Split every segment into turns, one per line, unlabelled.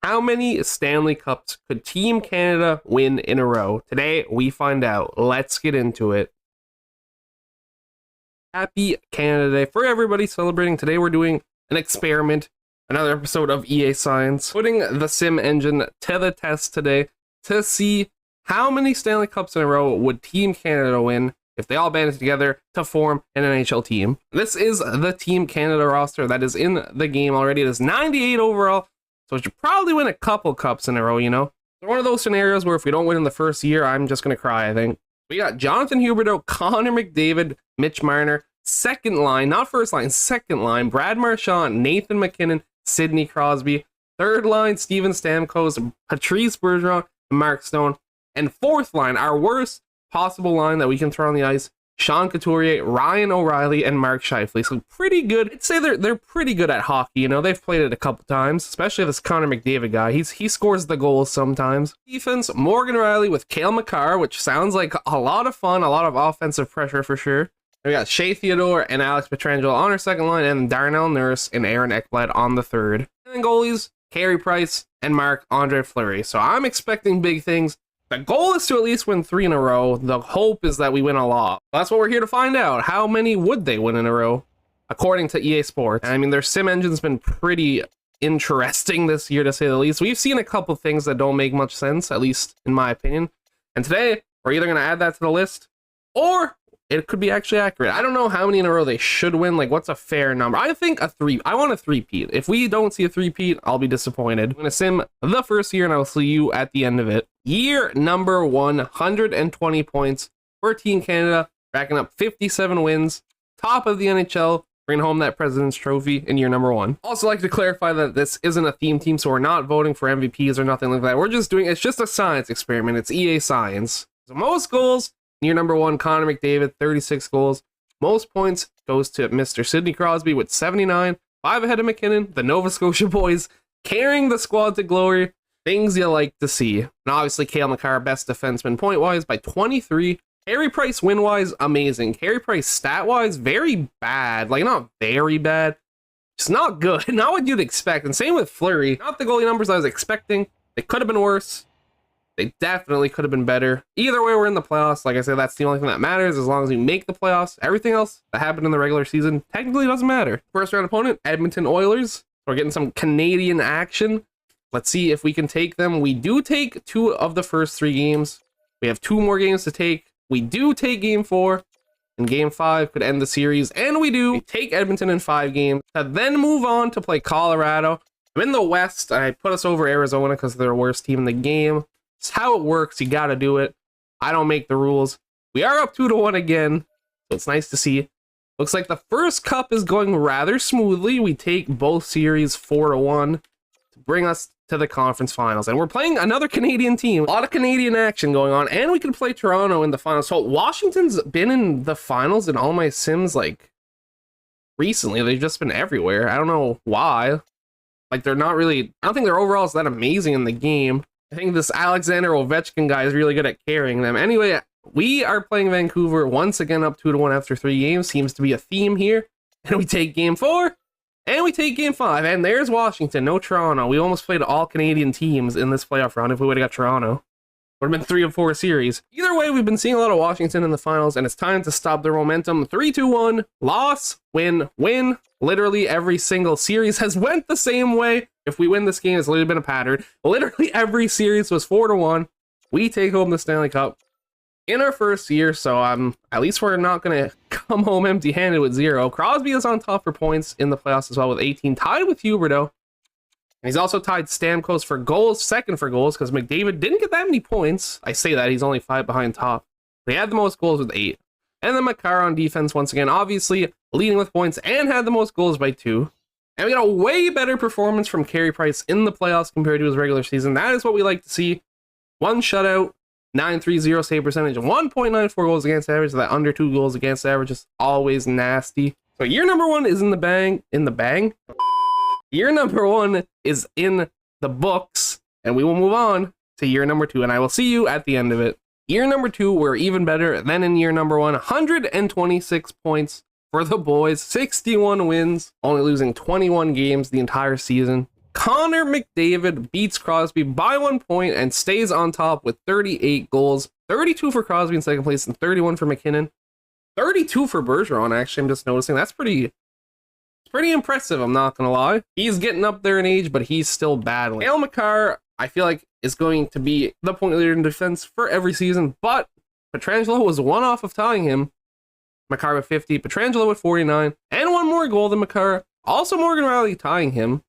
How many Stanley Cups could Team Canada win in a row? Today, we find out. Let's get into it. Happy Canada Day for everybody celebrating. Today, we're doing an experiment, another episode of EA Science, putting the sim engine to the test today to see how many Stanley Cups in a row would Team Canada win if they all banded together to form an NHL team. This is the Team Canada roster that is in the game already. It is 98 overall. So it should probably win a couple cups in a row, you know? One of those scenarios where if we don't win in the first year, I'm just going to cry, I think. We got Jonathan Huberdeau, Connor McDavid, Mitch Marner, second line, not first line, second line, Brad Marchand, Nathan MacKinnon, Sidney Crosby, third line, Steven Stamkos, Patrice Bergeron, and Mark Stone, and fourth line, our worst possible line that we can throw on the ice, Sean Couturier, Ryan O'Reilly, and Mark Scheifele. So pretty good. I'd say they're pretty good at hockey. You know, they've played it a couple times, especially this Connor McDavid guy. He scores the goals sometimes. Defense, Morgan Rielly with CALE MAKAR, which sounds like a lot of fun, a lot of offensive pressure for sure. We got Shea Theodore and Alex Pietrangelo on our second line, and Darnell Nurse and Aaron Ekblad on the third. And then goalies, Carey Price and Marc-Andre Fleury. So I'm expecting big things. The goal is to at least win 3 in a row. The hope is that we win a lot. That's what we're here to find out. How many would they win in a row, according to EA Sports? I mean, their sim engine's been pretty interesting this year, to say the least. We've seen a couple things that don't make much sense, at least in my opinion. And today, we're either going to add that to the list, or it could be actually accurate. I don't know how many in a row they should win. Like, what's a fair number? I think a 3. I want a 3-peat. If we don't see a 3-peat, I'll be disappointed. I'm going to sim the first year, and I will see you at the end of it. Year number 120 points for Team Canada, racking up 57 wins, top of the NHL, bringing home that President's Trophy in year number 1. Also like to clarify that this isn't a theme team, so we're not voting for MVPs or nothing like that. We're just doing, it's just a science experiment. It's EA Science. So most goals, year number 1, Connor McDavid, 36 goals. Most points goes to Mr. Sidney Crosby with 79, 5 ahead of McKinnon, the Nova Scotia boys, carrying the squad to glory. Things you like to see. And obviously, CALE MAKAR, best defenseman point-wise by 23. Carey Price win-wise, amazing. Carey Price stat-wise, very bad. Like, not very bad. Just not good. Not what you'd expect. And same with Fleury. Not the goalie numbers I was expecting. They could have been worse. They definitely could have been better. Either way, we're in the playoffs. Like I said, that's the only thing that matters. As long as we make the playoffs, everything else that happened in the regular season technically doesn't matter. First round opponent, Edmonton Oilers. We're getting some Canadian action. Let's see if we can take them. We do take 2 of the first 3 games. We have 2 more games to take. We do take game 4, and game 5 could end the series. And we do. We take Edmonton in 5 games, to then move on to play Colorado. I'm in the West. I put us over Arizona because they're the worst team in the game. It's how it works. You got to do it. I don't make the rules. We are up 2-1 again, so it's nice to see. Looks like the first cup is going rather smoothly. We take both series 4-1 to bring us to the conference finals, and we're playing another Canadian team. A lot of Canadian action going on, and we can play Toronto in the finals. So Washington's been in the finals in all my sims, like, recently. They've just been everywhere. I don't know why. Like, they're not really, I don't think their overall is that amazing in the game. I think this Alexander Ovechkin guy is really good at carrying them. Anyway, we are playing Vancouver once again, up 2-1 after 3 games. Seems to be a theme here. And we take game 4. And we take game 5, and there's Washington, no Toronto. We almost played all Canadian teams in this playoff round. If we would have got Toronto, would have been 3 of 4 series. Either way, we've been seeing a lot of Washington in the finals, and it's time to stop their momentum. 3-2-1, loss, win, win. Literally every single series has went the same way. If we win this game, it's literally been a pattern. Literally every series was 4-1. We take home the Stanley Cup in our first year, so at least we're not going to come home empty-handed with 0. Crosby is on top for points in the playoffs as well with 18, tied with Huberdeau. And he's also tied Stamkos for goals, second for goals, because McDavid didn't get that many points. I say that, he's only 5 behind top. But he had the most goals with 8. And then MAKAR on defense, once again, obviously leading with points and had the most goals by 2. And we got a way better performance from Carey Price in the playoffs compared to his regular season. That is what we like to see. 1 shutout. 930 save percentage, 1.94 goals against average. So that under 2 goals against average is always nasty. So year number 1 is in the bang. Year number 1 is in the books, and we will move on to year number 2, and I will see you at the end of it. Year number 2, we're even better than in year number 1. 126 points for the boys, 61 wins, only losing 21 games the entire season. Connor McDavid beats Crosby by 1 point and stays on top with 38 goals. 32 for Crosby in second place and 31 for McKinnon. 32 for Bergeron, actually, I'm just noticing. That's pretty impressive, I'm not gonna lie. He's getting up there in age, but he's still battling. CALE MAKAR, I feel like, is going to be the point leader in defense for every season, but Pietrangelo was one off of tying him. MAKAR with 50, Pietrangelo with 49, and one more goal than MAKAR. Also Morgan Rielly tying him.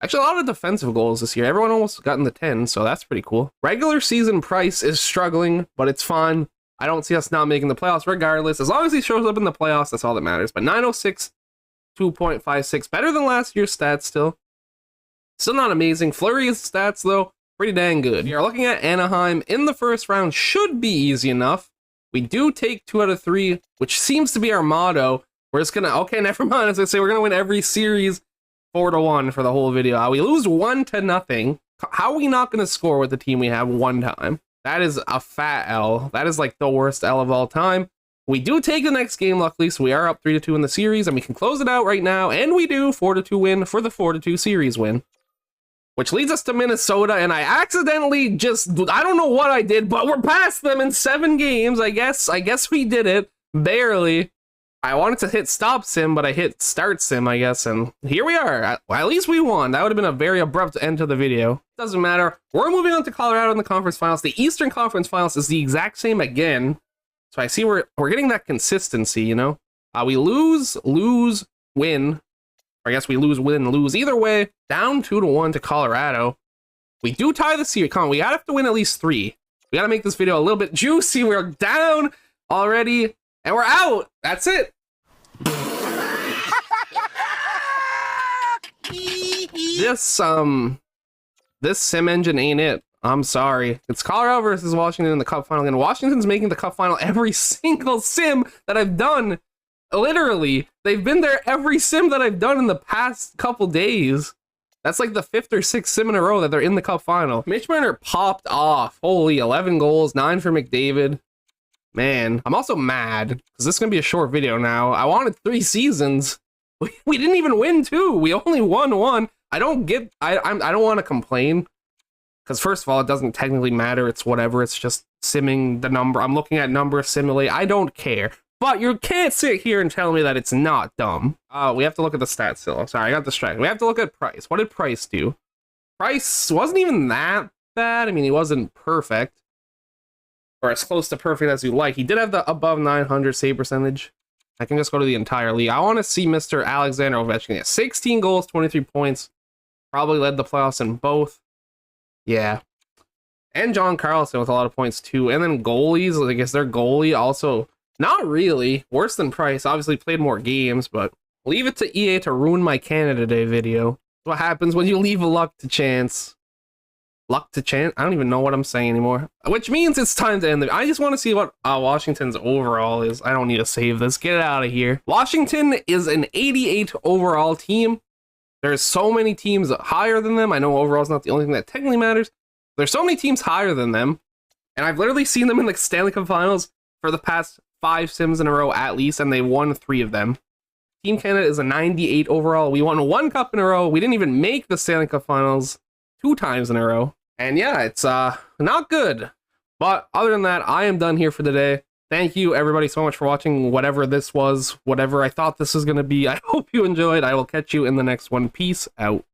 Actually, a lot of defensive goals this year. Everyone almost got in the 10, so that's pretty cool. Regular season Price is struggling, but it's fine. I don't see us not making the playoffs regardless. As long as he shows up in the playoffs, that's all that matters. But 906, 2.56, better than last year's stats still. Still not amazing. Fleury's stats, though, pretty dang good. We are looking at Anaheim in the first round. Should be easy enough. We do take 2 out of 3, which seems to be our motto. We're just gonna, okay, never mind. As I say, we're gonna win every series 4-1 for the whole video. We lose 1-0. How are we not gonna score with the team we have one time? That is a fat L. That is like the worst L of all time. We do take the next game, luckily, so we are up 3-2 in the series, and we can close it out right now, and we do 4-2 win for the 4-2 series win. Which leads us to Minnesota, and I accidentally just, I don't know what I did, but we're past them in 7 games. I guess we did it. Barely. I wanted to hit stop sim, but I hit start sim, I guess, and here we are. At least we won. That would have been a very abrupt end to the video. Doesn't matter. We're moving on to Colorado in the conference finals. The Eastern Conference Finals is the exact same again. So I see we're getting that consistency, you know? We lose, win. Or I guess we lose, win, lose. Either way, down 2-1 to Colorado. We do tie the series. Come on, we have to win at least 3. We gotta make this video a little bit juicy. We're down already, and we're out. That's it. This sim engine ain't it. I'm sorry. It's Colorado versus Washington in the Cup final, and Washington's making the Cup final every single sim that I've done. Literally, they've been there every sim that I've done in the past couple days. That's like the 5th or 6th sim in a row that they're in the Cup final. Mitch Marner popped off. Holy, 11 goals, 9 for McDavid. Man, I'm also mad because this is gonna be a short video now. I wanted 3 seasons. We didn't even win 2. We only won 1. I don't want to complain because first of all, it doesn't technically matter. It's whatever. It's just simming the number. I'm looking at number simulate. I don't care. But you can't sit here and tell me that it's not dumb. We have to look at the stats still. I'm sorry, I got distracted. We have to look at Price. What did Price do? Price wasn't even that bad. I mean, he wasn't perfect. Or as close to perfect as you like. He did have the above 900 save percentage. I can just go to the entire league. I want to see Mr. Alexander Ovechkin. 16 goals, 23 points. Probably led the playoffs in both. Yeah. And John Carlson with a lot of points too. And then goalies, I guess their goalie also... Not really. Worse than Price. Obviously played more games, but leave it to EA to ruin my Canada Day video. What happens when you leave luck to chance? Luck to chance? I don't even know what I'm saying anymore. Which means it's time to end it. I just want to see what Washington's overall is. I don't need to save this. Get it out of here. Washington is an 88 overall team. There's so many teams higher than them. I know overall is not the only thing that technically matters. There's so many teams higher than them. And I've literally seen them in the Stanley Cup Finals for the past 5 sims in a row at least, and they won 3 of them. Team Canada is a 98 overall. We won 1 cup in a row. We didn't even make the Stanley Cup Finals 2 times in a row. And yeah, it's not good. But other than that, I am done here for the day. Thank you everybody so much for watching whatever this was, whatever I thought this was going to be. I hope you enjoyed. I will catch you in the next one. Peace out.